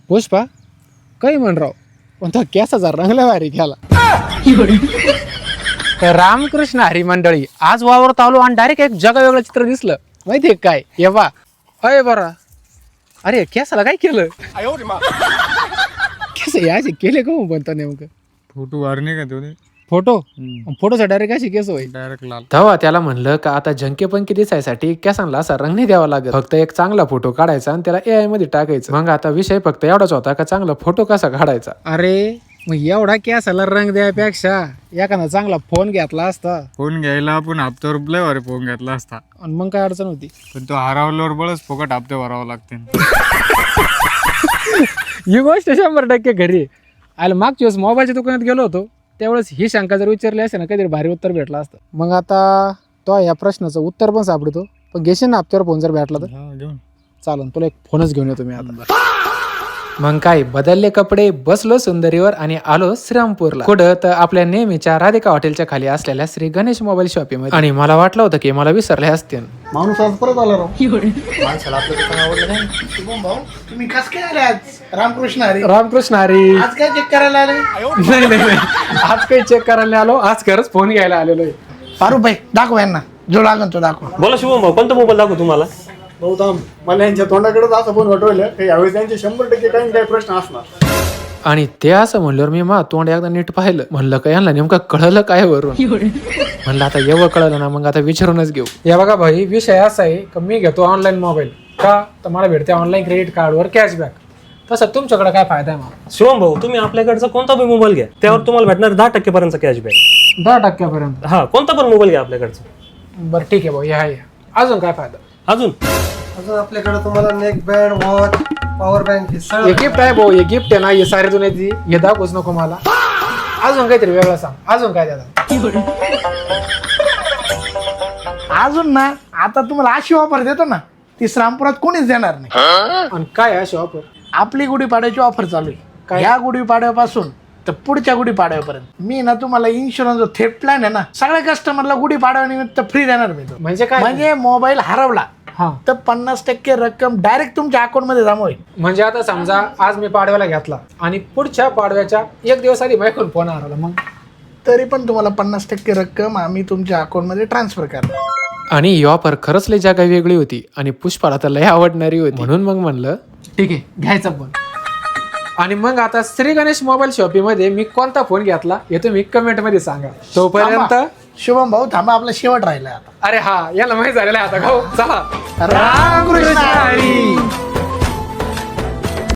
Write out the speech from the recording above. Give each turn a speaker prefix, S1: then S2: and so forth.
S1: पुष्पा काही म्हण राव पण तो केसाचा रंगला भारी केला. तर रामकृष्ण हरी मंडळी आज वावरत आलो आणि डायरेक्ट एक जगा वेगळं चित्र दिसलं माहितीये काय ये बा अय बरा अरे केसाला काय केलं केस याचे केले का बनता नेमकं
S2: फोटो वारणे का तेवढे
S1: फोटोचा डायरेक्ट अशी केस होईल
S2: डायरेक्ट लाल.
S1: तेव्हा त्याला म्हणलं का आता झंके पंके दिसायसाठी केसांना असा रंग नाही द्यावा लागत फक्त एक चांगला फोटो काढायचा आणि त्याला AI मध्ये टाकायचं. मग आता विषय फक्त एवढाच होता का चांगला फोटो कसा काढायचा. अरे मग एवढा केसाला रंग द्यायपेक्षा एखादा चांगला फोन घेतला असता
S2: फोन घ्यायला आपण हप्ता रुपये वर फोन घेतला असता
S1: आणि मग काय अडचण होती.
S2: पण तो हरवल्यावर बळच फुकट हप्ते भरावं लागते.
S1: ही गोष्ट 100% घरी आलं. मागच्या वेळेस मोबाईलच्या दुकानात गेलो होतो त्यावेळेस ही शंका जर विचारली असे ना काहीतरी भारी उत्तर भेटलं असतं. मग आता तो या प्रश्नाचं उत्तर पण सापडतो पण घेशील ना हप्त्यावर फोन जर भेटला तर
S2: घेऊन
S1: चालन तुला एक फोनच घेऊन येतो मी आता. मग काय बदलले कपडे बसलो सुंदरीवर आणि आलो श्रीरामपूरला कुठं तर आपल्या नेहमीच्या राधिका हॉटेलच्या खाली असलेल्या श्री गणेश मोबाईल शॉपीमध्ये. आणि मला वाटलं होतं की मला विसरले असते.
S3: माणूस आज परत आला राव. माणसाला आपलं दुकान आवडलं नाही. शुभम भाऊ तुम्ही कस काय आले आज? रामकृष्ण हरी.
S1: रामकृष्ण हरी.
S3: आज काय चेक करायला आले?
S1: नाही आज काही चेक करायला आलो आज खरंच फोन घ्यायला आलेलो आहे.
S3: फारूक भाई दाखव यांना जो लागन तो दाखव.
S4: बोला शुभम भाऊ कोणता मोबाईल दाखवू तुम्हाला?
S5: भाऊ थांब मला यांच्या तोंडाकडेच असं फोन वाटवलं यावेळी त्यांचे 100% काही काही प्रश्न असणार.
S1: आणि ते असं म्हणल्यावर मी तोंड एकदा नीट पाहिलं म्हणलं का यांना नेमकं कळलं काय वरून म्हणलं आता एवढं कळलं ना मग आता विचारूनच घेऊ. या बघा भाई विषय असा आहे का मी घेतो ऑनलाईन मोबाईल का तर मला भेटते ऑनलाईन क्रेडिट कार्डवर कॅशबॅक. तसं तुमच्याकडे काय फायदा आहे मला?
S4: शुभम भाऊ तुम्ही आपल्याकडचा कोणता पण मोबाईल घ्या त्यावर तुम्हाला भेटणार 10% पर्यंत कॅशबॅक.
S1: 10%
S4: हा कोणता पण मोबाईल घ्या आपल्याकडचा.
S1: बरं ठीक आहे भाऊ या अजून काय फायदा?
S4: अजून
S5: आपल्याकडे तुम्हाला neck band watch power bank
S1: हे गिफ्ट आहे भाऊ हे गिफ्ट आहे ना हे सारे जुने ती हे दाखवूच नको मला. अजून काहीतरी वेगळं सांग अजून काय द्या.
S3: अजून ना आता तुम्हाला अशी ऑफर देतो ना ती श्रामपुरात कोणीच देणार नाही.
S1: आणि काय आहे अशी ऑफर?
S3: आपली गुढीपाडव्याची ऑफर चालू आहे. ह्या गुढीपाडव्यापासून तर पुढच्या गुढीपाडव्यापर्यंत मी ना तुम्हाला इन्शुरन्स जो थेट प्लॅन आहे ना सगळ्या कस्टमरला गुढीपाडव्यानिमित्त फ्री देणार मी.
S1: म्हणजे काय?
S3: म्हणजे मोबाईल हरवला
S1: हा
S3: तर 50% रक्कम डायरेक्ट तुमच्या अकाउंट मध्ये जमा होईल.
S1: म्हणजे आता समजा आज मी पाडव्याला घेतला आणि पुढच्या पाडव्याच्या एक दिवस आधी माझ्याकडून फोन हरवला मग
S3: तरी पण तुम्हाला 50% रक्कम आम्ही तुमच्या अकाउंट मध्ये ट्रान्सफर करणार.
S1: आणि ही ऑफर खरंच लय जागा वेगळी होती आणि पुष्पाला तर लय आवडणारी होती म्हणून मग म्हणलं ठीक आहे घ्यायचा फोन. आणि मग आता श्री गणेश मोबाईल शॉपीमध्ये मी कोणता फोन घेतला हे तुम्ही कमेंट मध्ये सांगा. तोपर्यंत
S3: शुभम भाऊ थांबा आपला शेवट राहिला आता.
S1: अरे हा याला माहिती झालेला आहे आता चला
S3: रामकृष्ण हरी.